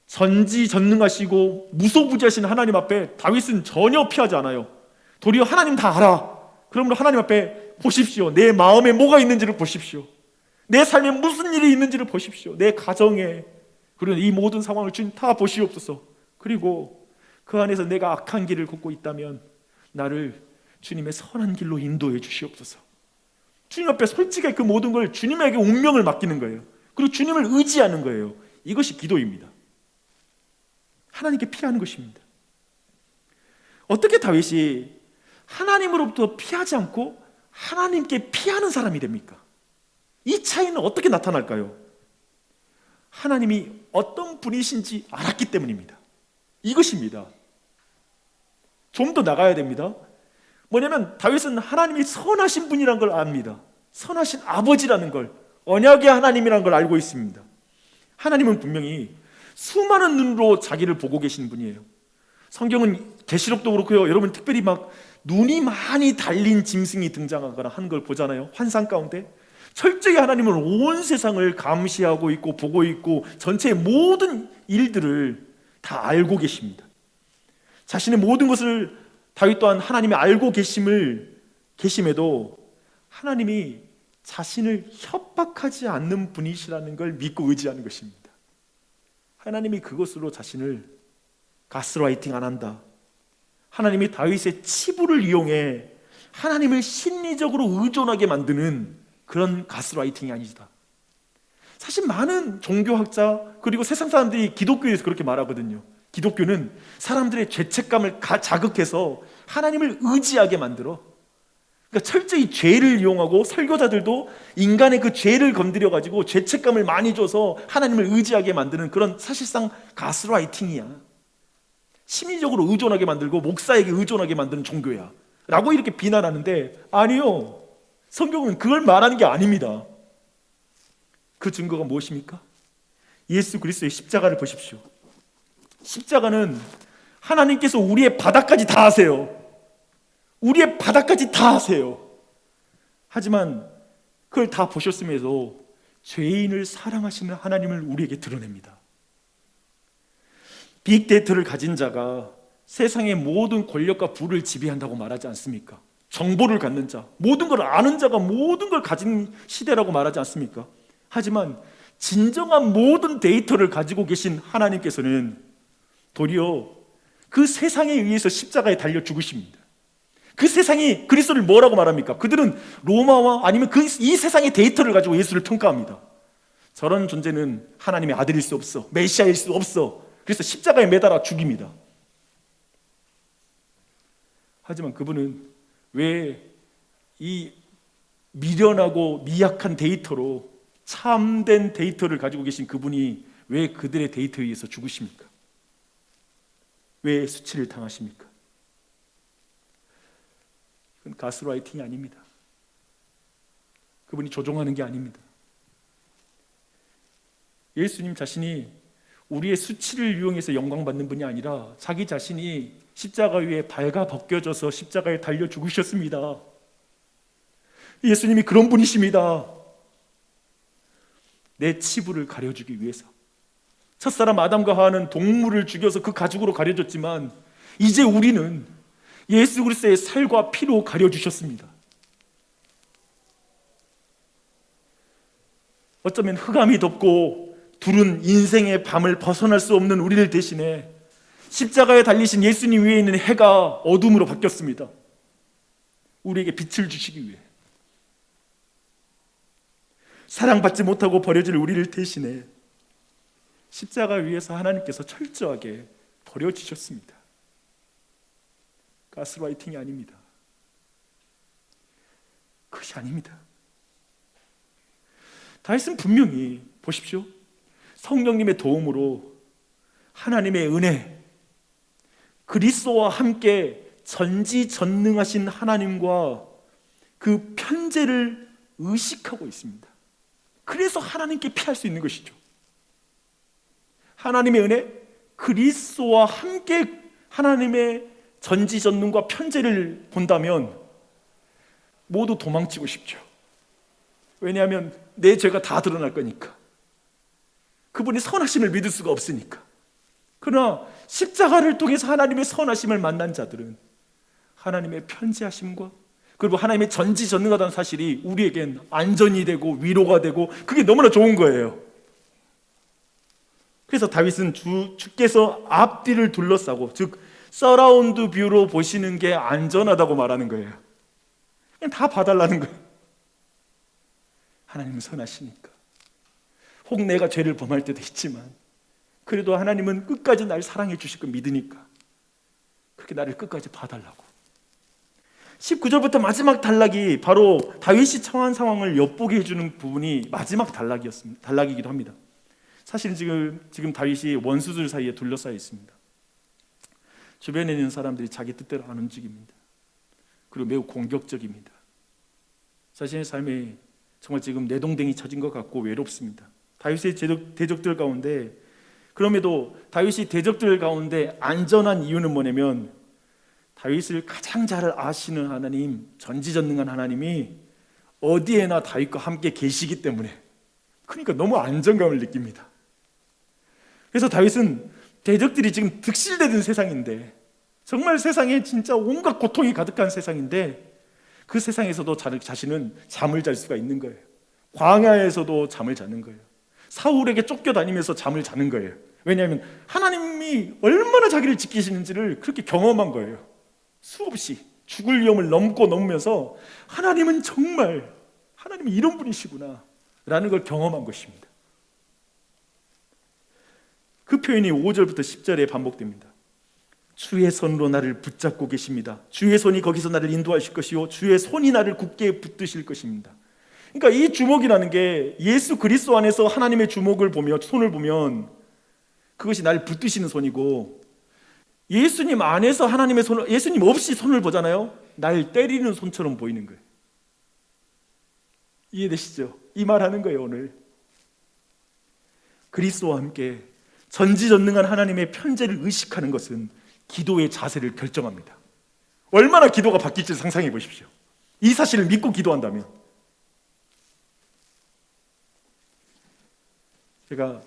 전지전능하시고 무소부지하신 하나님 앞에 다윗은 전혀 피하지 않아요. 도리어 하나님 다 알아. 그러므로 하나님 앞에 보십시오. 내 마음에 뭐가 있는지를 보십시오. 내 삶에 무슨 일이 있는지를 보십시오. 내 가정에, 그리고 이 모든 상황을 주님 다 보시옵소서. 그리고 그 안에서 내가 악한 길을 걷고 있다면 나를 주님의 선한 길로 인도해 주시옵소서. 주님 앞에 솔직하게 그 모든 걸 주님에게 운명을 맡기는 거예요. 그리고 주님을 의지하는 거예요. 이것이 기도입니다. 하나님께 피하는 것입니다. 어떻게 다윗이 하나님으로부터 피하지 않고 하나님께 피하는 사람이 됩니까? 이 차이는 어떻게 나타날까요? 하나님이 어떤 분이신지 알았기 때문입니다. 이것입니다. 좀 더 나가야 됩니다. 뭐냐면 다윗은 하나님이 선하신 분이라는 걸 압니다. 선하신 아버지라는 걸, 언약의 하나님이라는 걸 알고 있습니다. 하나님은 분명히 수많은 눈으로 자기를 보고 계시는 분이에요. 성경은 계시록도 그렇고요. 여러분 특별히 막 눈이 많이 달린 짐승이 등장하거나 하는 걸 보잖아요. 환상 가운데 철저히 하나님은 온 세상을 감시하고 있고 보고 있고 전체의 모든 일들을 다 알고 계십니다. 자신의 모든 것을 다윗 또한 하나님이 알고 계심에도 하나님이 자신을 협박하지 않는 분이시라는 걸 믿고 의지하는 것입니다. 하나님이 그것으로 자신을 가스라이팅 안 한다. 하나님이 다윗의 치부를 이용해 하나님을 심리적으로 의존하게 만드는 그런 가스라이팅이 아니다. 사실 많은 종교학자 그리고 세상 사람들이 기독교에서 그렇게 말하거든요. 기독교는 사람들의 죄책감을 자극해서 하나님을 의지하게 만들어. 그러니까 철저히 죄를 이용하고 설교자들도 인간의 그 죄를 건드려가지고 죄책감을 많이 줘서 하나님을 의지하게 만드는 그런 사실상 가스라이팅이야. 심리적으로 의존하게 만들고 목사에게 의존하게 만드는 종교야 라고 이렇게 비난하는데, 아니요, 성경은 그걸 말하는 게 아닙니다. 그 증거가 무엇입니까? 예수 그리스도의 십자가를 보십시오. 십자가는 하나님께서 우리의 바닥까지 다 하세요. 우리의 바닥까지 다 하세요. 하지만 그걸 다 보셨음에도 죄인을 사랑하시는 하나님을 우리에게 드러냅니다. 빅데이터를 가진 자가 세상의 모든 권력과 부를 지배한다고 말하지 않습니까? 정보를 갖는 자, 모든 걸 아는 자가 모든 걸 가진 시대라고 말하지 않습니까? 하지만 진정한 모든 데이터를 가지고 계신 하나님께서는 도리어 그 세상에 의해서 십자가에 달려 죽으십니다. 그 세상이 그리스도를 뭐라고 말합니까? 그들은 로마와 아니면 이 세상의 데이터를 가지고 예수를 평가합니다. 저런 존재는 하나님의 아들일 수 없어, 메시아일 수 없어. 그래서 십자가에 매달아 죽입니다. 하지만 그분은 왜 이 미련하고 미약한 데이터로, 참된 데이터를 가지고 계신 그분이 왜 그들의 데이터에 의해서 죽으십니까? 왜 수치를 당하십니까? 그건 가스라이팅이 아닙니다. 그분이 조종하는 게 아닙니다. 예수님 자신이 우리의 수치를 이용해서 영광받는 분이 아니라 자기 자신이 십자가 위에 발가 벗겨져서 십자가에 달려 죽으셨습니다. 예수님이 그런 분이십니다. 내 치부를 가려주기 위해서. 첫사람 아담과 하와는 동물을 죽여서 그 가죽으로 가려줬지만 이제 우리는 예수 그리스도의 살과 피로 가려주셨습니다. 어쩌면 흑암이 덮고 두른 인생의 밤을 벗어날 수 없는 우리를 대신해 십자가에 달리신 예수님 위에 있는 해가 어둠으로 바뀌었습니다. 우리에게 빛을 주시기 위해. 사랑받지 못하고 버려질 우리를 대신해 십자가 위에서 하나님께서 철저하게 버려지셨습니다. 가스라이팅이 아닙니다. 그것이 아닙니다. 다윗은 분명히 보십시오. 성령님의 도움으로 하나님의 은혜, 그리스도와 함께 전지전능하신 하나님과 그 편재를 의식하고 있습니다. 그래서 하나님께 피할 수 있는 것이죠. 하나님의 은혜, 그리스도와 함께 하나님의 전지전능과 편재를 본다면 모두 도망치고 싶죠. 왜냐하면 내 죄가 다 드러날 거니까. 그분이 선하심을 믿을 수가 없으니까. 그러나 십자가를 통해서 하나님의 선하심을 만난 자들은 하나님의 편지하심과 그리고 하나님의 전지전능하다는 사실이 우리에겐 안전이 되고 위로가 되고 그게 너무나 좋은 거예요. 그래서 다윗은 주께서 앞뒤를 둘러싸고, 즉 서라운드 뷰로 보시는 게 안전하다고 말하는 거예요. 그냥 다 봐달라는 거예요. 하나님은 선하시니까. 혹 내가 죄를 범할 때도 있지만 그래도 하나님은 끝까지 날 사랑해 주실 거 믿으니까 그렇게 나를 끝까지 봐달라고. 19절부터 마지막 단락이 바로 다윗이 처한 상황을 엿보게 해주는 부분이 마지막 단락이기도 합니다. 사실은 지금 다윗이 원수들 사이에 둘러싸여 있습니다. 주변에 있는 사람들이 자기 뜻대로 안 움직입니다. 그리고 매우 공격적입니다. 자신의 삶에 정말 지금 내동댕이 쳐진 것 같고 외롭습니다. 다윗의 대적들 가운데, 그럼에도 다윗이 대적들 가운데 안전한 이유는 뭐냐면 다윗을 가장 잘 아시는 하나님, 전지전능한 하나님이 어디에나 다윗과 함께 계시기 때문에, 그러니까 너무 안정감을 느낍니다. 그래서 다윗은 대적들이 지금 득실되는 세상인데, 정말 세상에 진짜 온갖 고통이 가득한 세상인데 그 세상에서도 자신은 잠을 잘 수가 있는 거예요. 광야에서도 잠을 자는 거예요. 사울에게 쫓겨다니면서 잠을 자는 거예요. 왜냐하면 하나님이 얼마나 자기를 지키시는지를 그렇게 경험한 거예요. 수없이 죽을 위험을 넘으면서 하나님은 정말, 하나님이 이런 분이시구나 라는 걸 경험한 것입니다. 그 표현이 5절부터 10절에 반복됩니다. 주의 손으로 나를 붙잡고 계십니다. 주의 손이 거기서 나를 인도하실 것이요 주의 손이 나를 굳게 붙드실 것입니다. 그러니까 이 주목이라는 게 예수 그리스도 안에서 하나님의 주목을 보며 손을 보면 그것이 나를 붙드시는 손이고, 예수님 안에서 하나님의 손을, 예수님 없이 손을 보잖아요. 날 때리는 손처럼 보이는 거예요. 이해되시죠? 이 말하는 거예요. 오늘 그리스도와 함께 전지전능한 하나님의 편재를 의식하는 것은 기도의 자세를 결정합니다. 얼마나 기도가 바뀔지 상상해 보십시오. 이 사실을 믿고 기도한다면. 제가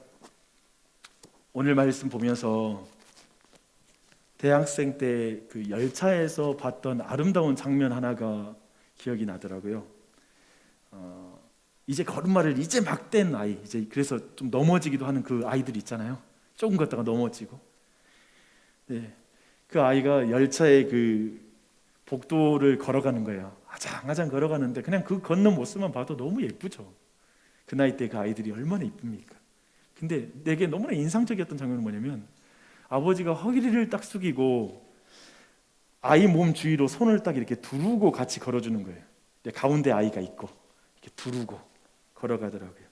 오늘 말씀 보면서 대학생 때 그 열차에서 봤던 아름다운 장면 하나가 기억이 나더라고요. 이제 걸음마를 이제 막 뗀 아이, 이제 그래서 좀 넘어지기도 하는 그 아이들 있잖아요. 조금 걷다가 넘어지고. 네, 그 아이가 열차의 그 복도를 걸어가는 거예요. 아장아장 걸어가는데 그냥 그 걷는 모습만 봐도 너무 예쁘죠. 그 나이 때 그 아이들이 얼마나 예쁩니까? 근데 내게 너무나 인상적이었던 장면은 뭐냐면 아버지가 허리를 딱 숙이고 아이 몸 주위로 손을 딱 이렇게 두르고 같이 걸어주는 거예요. 가운데 아이가 있고 이렇게 두르고 걸어가더라고요.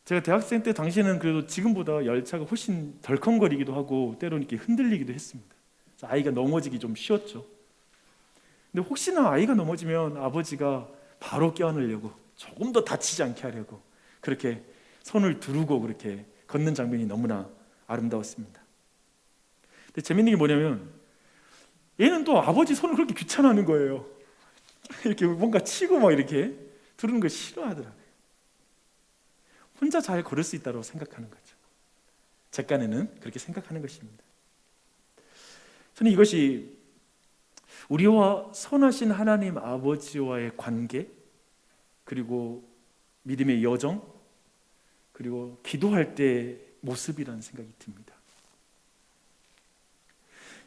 제가 대학생 때 당시에는 그래도 지금보다 열차가 훨씬 덜컹거리기도 하고 때로는 이렇게 흔들리기도 했습니다. 그래서 아이가 넘어지기 좀 쉬웠죠. 근데 혹시나 아이가 넘어지면 아버지가 바로 껴안으려고, 조금 더 다치지 않게 하려고 그렇게 손을 두르고 그렇게 걷는 장면이 너무나 아름다웠습니다. 근데 재밌는 게 뭐냐면 얘는 또 아버지 손을 그렇게 귀찮아하는 거예요. 이렇게 뭔가 치고 막 이렇게 두르는 걸 싫어하더라고요. 혼자 잘 걸을 수 있다고 생각하는 거죠. 제 깐에는 그렇게 생각하는 것입니다. 저는 이것이 우리와 선하신 하나님 아버지와의 관계, 그리고 믿음의 여정, 그리고 기도할 때 모습이라는 생각이 듭니다.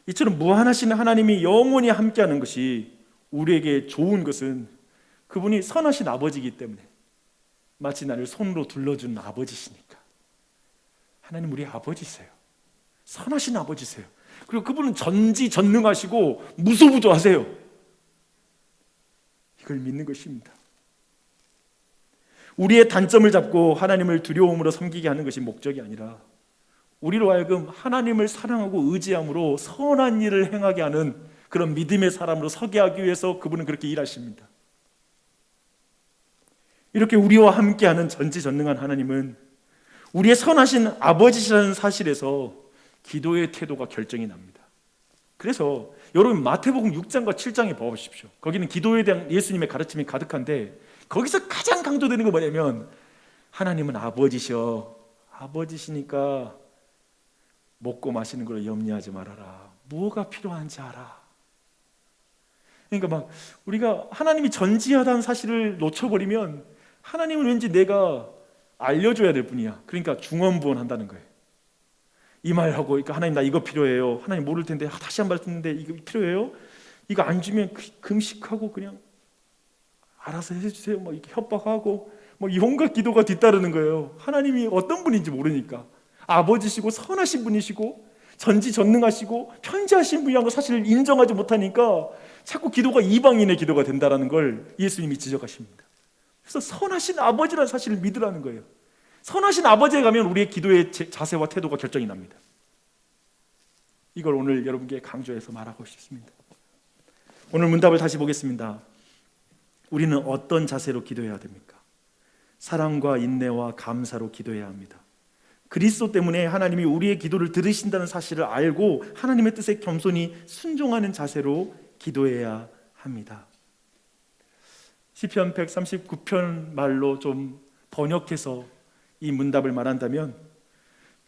이처럼 무한하신 하나님이 영원히 함께하는 것이 우리에게 좋은 것은 그분이 선하신 아버지이기 때문에, 마치 나를 손으로 둘러주는 아버지시니까. 하나님 우리 아버지세요. 선하신 아버지세요. 그리고 그분은 전지전능하시고 무소부조하세요. 이걸 믿는 것입니다. 우리의 단점을 잡고 하나님을 두려움으로 섬기게 하는 것이 목적이 아니라 우리로 하여금 하나님을 사랑하고 의지함으로 선한 일을 행하게 하는 그런 믿음의 사람으로 서게 하기 위해서 그분은 그렇게 일하십니다. 이렇게 우리와 함께하는 전지전능한 하나님은 우리의 선하신 아버지시라는 사실에서 기도의 태도가 결정이 납니다. 그래서 여러분 마태복음 6장과 7장에 봐보십시오. 거기는 기도에 대한 예수님의 가르침이 가득한데 거기서 가장 강조되는 건 뭐냐면 하나님은 아버지셔. 아버지시니까 먹고 마시는 걸 염려하지 말아라. 뭐가 필요한지 알아. 그러니까 막 우리가 하나님이 전지하다는 사실을 놓쳐버리면 하나님은 왠지 내가 알려줘야 될 뿐이야. 그러니까 중언부언한다는 거예요. 이 말하고 그러니까 하나님 나 이거 필요해요. 하나님 모를 텐데 다시 한 번 듣는데 이거 필요해요? 이거 안 주면 금식하고 그냥 알아서 해주세요. 막 이렇게 협박하고 뭐 온갖 기도가 뒤따르는 거예요. 하나님이 어떤 분인지 모르니까. 아버지시고 선하신 분이시고 전지전능하시고 편지하신 분이라는 걸 사실 인정하지 못하니까 자꾸 기도가 이방인의 기도가 된다는 걸 예수님이 지적하십니다. 그래서 선하신 아버지라는 사실을 믿으라는 거예요. 선하신 아버지에 가면 우리의 기도의 자세와 태도가 결정이 납니다. 이걸 오늘 여러분께 강조해서 말하고 싶습니다. 오늘 문답을 다시 보겠습니다. 우리는 어떤 자세로 기도해야 됩니까? 사랑과 인내와 감사로 기도해야 합니다. 그리스도 때문에 하나님이 우리의 기도를 들으신다는 사실을 알고 하나님의 뜻에 겸손히 순종하는 자세로 기도해야 합니다. 시편 139편 말로 좀 번역해서 이 문답을 말한다면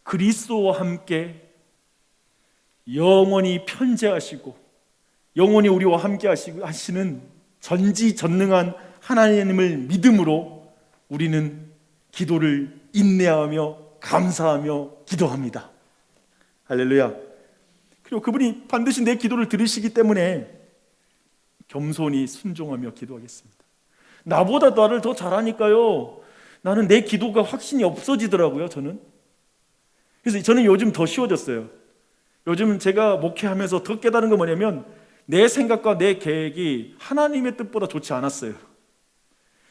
그리스도와 함께 영원히 편재하시고 영원히 우리와 함께 하시는 전지전능한 하나님을 믿음으로 우리는 기도를 인내하며 감사하며 기도합니다. 할렐루야. 그리고 그분이 반드시 내 기도를 들으시기 때문에 겸손히 순종하며 기도하겠습니다. 나보다 나를 더 잘하니까요, 나는 내 기도가 확신이 없어지더라고요. 그래서 저는 요즘 더 쉬워졌어요. 요즘 제가 목회하면서 더 깨달은 건 뭐냐면 내 생각과 내 계획이 하나님의 뜻보다 좋지 않았어요.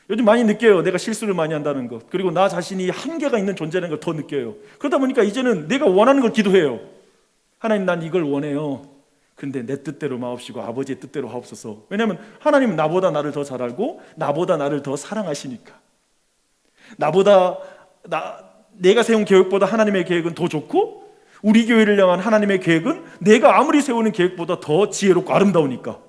요즘 많이 느껴요. 내가 실수를 많이 한다는 것, 그리고 나 자신이 한계가 있는 존재라는 걸 더 느껴요. 그러다 보니까 이제는 내가 원하는 걸 기도해요. 하나님 난 이걸 원해요. 근데 내 뜻대로 마옵시고 아버지의 뜻대로 하옵소서. 왜냐하면 하나님은 나보다 나를 더 잘 알고 나보다 나를 더 사랑하시니까. 내가 세운 계획보다 하나님의 계획은 더 좋고 우리 교회를 향한 하나님의 계획은 내가 아무리 세우는 계획보다 더 지혜롭고 아름다우니까.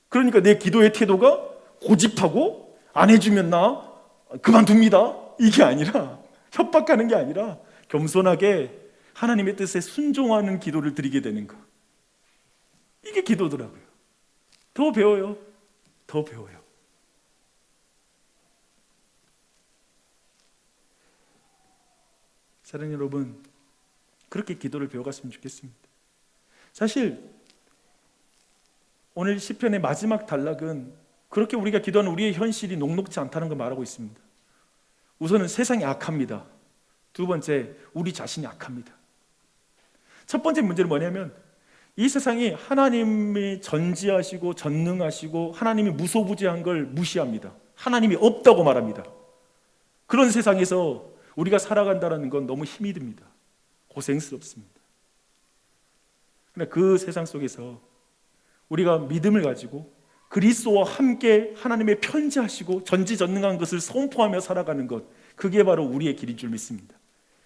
그러니까 내 기도의 태도가 고집하고 안 해주면 나 그만둡니다 이게 아니라, 협박하는 게 아니라 겸손하게 하나님의 뜻에 순종하는 기도를 드리게 되는 거. 이게 기도더라고요. 더 배워요. 더 배워요. 사랑하는 여러분, 그렇게 기도를 배워갔으면 좋겠습니다. 사실 오늘 시편의 마지막 단락은 그렇게 우리가 기도하는 우리의 현실이 녹록지 않다는 걸 말하고 있습니다. 우선은 세상이 악합니다. 두 번째, 우리 자신이 악합니다. 첫 번째 문제는 뭐냐면 이 세상이 하나님이 전지하시고 전능하시고 하나님이 무소부지한 걸 무시합니다. 하나님이 없다고 말합니다. 그런 세상에서 우리가 살아간다는 건 너무 힘이 듭니다. 고생스럽습니다. 그러나 그 세상 속에서 우리가 믿음을 가지고 그리스도와 함께 하나님의 편지하시고 전지전능한 것을 선포하며 살아가는 것, 그게 바로 우리의 길인 줄 믿습니다.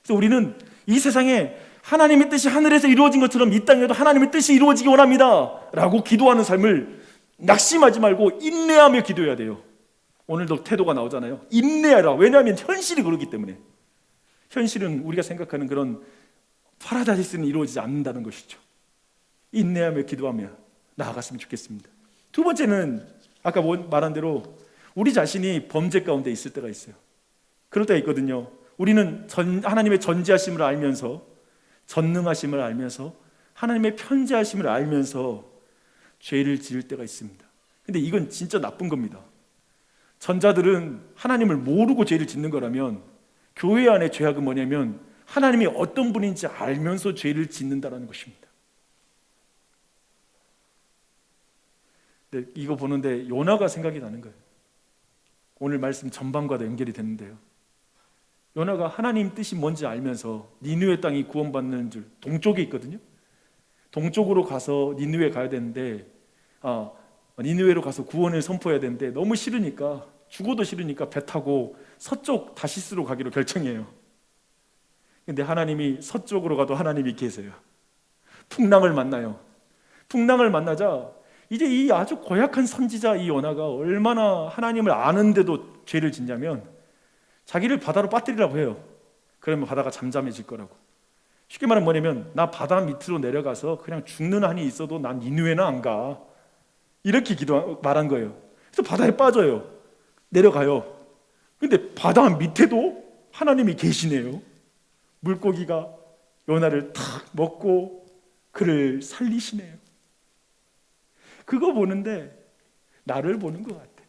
그래서 우리는 이 세상에 하나님의 뜻이 하늘에서 이루어진 것처럼 이 땅에도 하나님의 뜻이 이루어지기 원합니다 라고 기도하는 삶을 낙심하지 말고 인내하며 기도해야 돼요. 오늘도 태도가 나오잖아요. 인내하라. 왜냐하면 현실이 그렇기 때문에. 현실은 우리가 생각하는 그런 파라다이스는 이루어지지 않는다는 것이죠. 인내하며 기도하며 나아갔으면 좋겠습니다. 두 번째는 아까 말한 대로 우리 자신이 범죄 가운데 있을 때가 있어요. 그럴 때가 있거든요. 우리는 하나님의 전지하심을 알면서, 전능하심을 알면서, 하나님의 편지하심을 알면서 죄를 지을 때가 있습니다. 근데 이건 진짜 나쁜 겁니다. 전자들은 하나님을 모르고 죄를 짓는 거라면, 교회 안의 죄악은 뭐냐면 하나님이 어떤 분인지 알면서 죄를 짓는다는 것입니다. 근데 이거 보는데 요나가 생각이 나는 거예요. 오늘 말씀 전반과도 연결이 되는데요. 요나가 하나님 뜻이 뭔지 알면서 니느웨 땅이 구원받는 줄 동쪽에 있거든요. 동쪽으로 가서 니느웨 가야 되는데 니느웨로 가서 구원을 선포해야 되는데 너무 싫으니까, 죽어도 싫으니까 배 타고 서쪽 다시스로 가기로 결정해요. 근데 하나님이 서쪽으로 가도 하나님이 계세요. 풍랑을 만나요. 풍랑을 만나자 이제 이 아주 고약한 선지자 이 요나가 얼마나 하나님을 아는데도 죄를 짓냐면 자기를 바다로 빠뜨리라고 해요. 그러면 바다가 잠잠해질 거라고. 쉽게 말하면 뭐냐면, 나 바다 밑으로 내려가서 그냥 죽는 한이 있어도 난 니느웨는 안 가, 이렇게 말한 거예요. 그래서 바다에 빠져요. 내려가요. 근데 바다 밑에도 하나님이 계시네요. 물고기가 요나를 탁 먹고 그를 살리시네요. 그거 보는데 나를 보는 것 같아.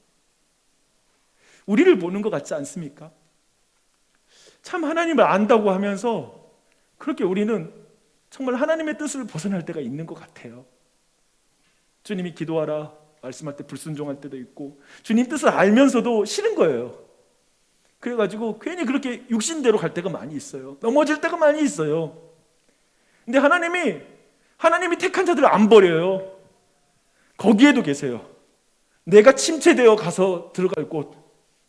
우리를 보는 것 같지 않습니까? 참 하나님을 안다고 하면서 그렇게 우리는 정말 하나님의 뜻을 벗어날 때가 있는 것 같아요. 주님이 기도하라 말씀할 때 불순종할 때도 있고, 주님 뜻을 알면서도 싫은 거예요. 그래가지고 괜히 그렇게 육신대로 갈 때가 많이 있어요. 넘어질 때가 많이 있어요. 근데 하나님이 택한 자들을 안 버려요. 거기에도 계세요. 내가 침체되어 가서 들어갈 곳,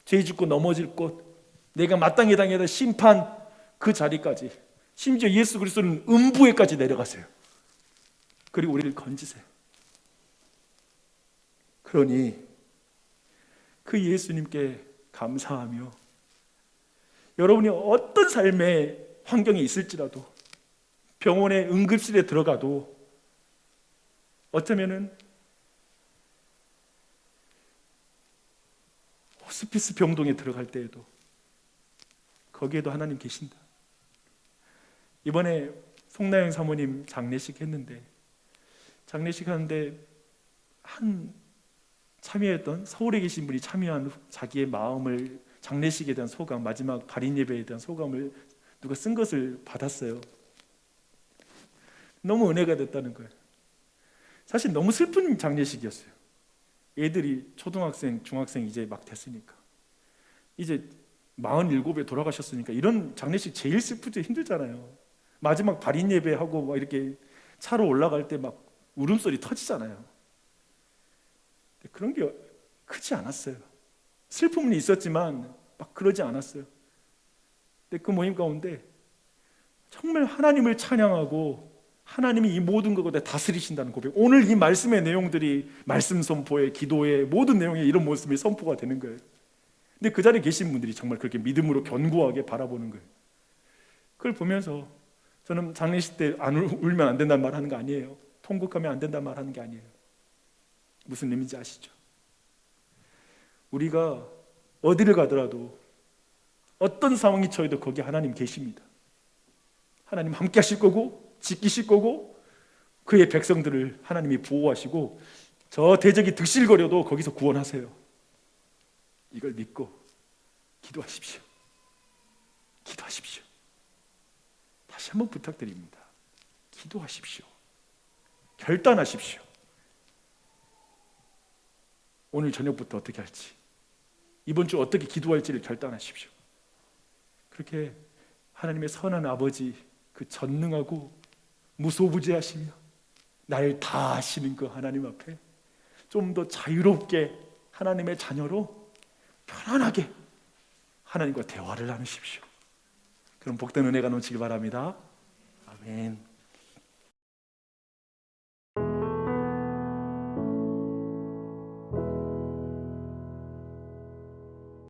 죄 짓고 넘어질 곳, 내가 마땅히 당해야 될 심판, 그 자리까지, 심지어 예수 그리스도는 음부에까지 내려가세요. 그리고 우리를 건지세요. 그러니 그 예수님께 감사하며, 여러분이 어떤 삶의 환경에 있을지라도, 병원의 응급실에 들어가도, 어쩌면은 호스피스 병동에 들어갈 때에도 거기에도 하나님 계신다. 이번에 송나영 사모님 장례식 했는데, 장례식 하는데 참여했던, 서울에 계신 분이 참여한 자기의 마음을, 장례식에 대한 소감, 마지막 발인 예배에 대한 소감을 누가 쓴 것을 받았어요. 너무 은혜가 됐다는 거예요. 사실 너무 슬픈 장례식이었어요. 애들이 초등학생, 중학생 이제 막 됐으니까, 이제 47에 돌아가셨으니까 이런 장례식 제일 슬프죠. 힘들잖아요. 마지막 발인 예배하고 막 이렇게 차로 올라갈 때 막 울음소리 터지잖아요. 그런 게 크지 않았어요. 슬픔은 있었지만 막 그러지 않았어요. 근데 그 모임 가운데 정말 하나님을 찬양하고 하나님이 이 모든 것을 다스리신다는 고백, 오늘 이 말씀의 내용들이 말씀 선포의, 기도의 모든 내용에 이런 모습이 선포가 되는 거예요. 근데 그 자리에 계신 분들이 정말 그렇게 믿음으로 견고하게 바라보는 거예요. 그걸 보면서 저는 장례식 때 울면 안 된다는 말 하는 거 아니에요. 통곡하면 안 된다는 말 하는 게 아니에요. 무슨 의미인지 아시죠? 우리가 어디를 가더라도, 어떤 상황이 처해도 거기 하나님 계십니다. 하나님 함께 하실 거고 지키실 거고, 그의 백성들을 하나님이 보호하시고, 저 대적이 득실거려도 거기서 구원하세요. 이걸 믿고 기도하십시오. 기도하십시오. 다시 한번 부탁드립니다. 기도하십시오. 결단하십시오. 오늘 저녁부터 어떻게 할지, 이번 주 어떻게 기도할지를 결단하십시오. 그렇게 하나님의 선한 아버지, 그 전능하고 무소부재하시며 날 다 아시는 그 하나님 앞에 좀 더 자유롭게 하나님의 자녀로 편안하게 하나님과 대화를 나누십시오. 그럼 복된 은혜가 넘치길 바랍니다. 아멘.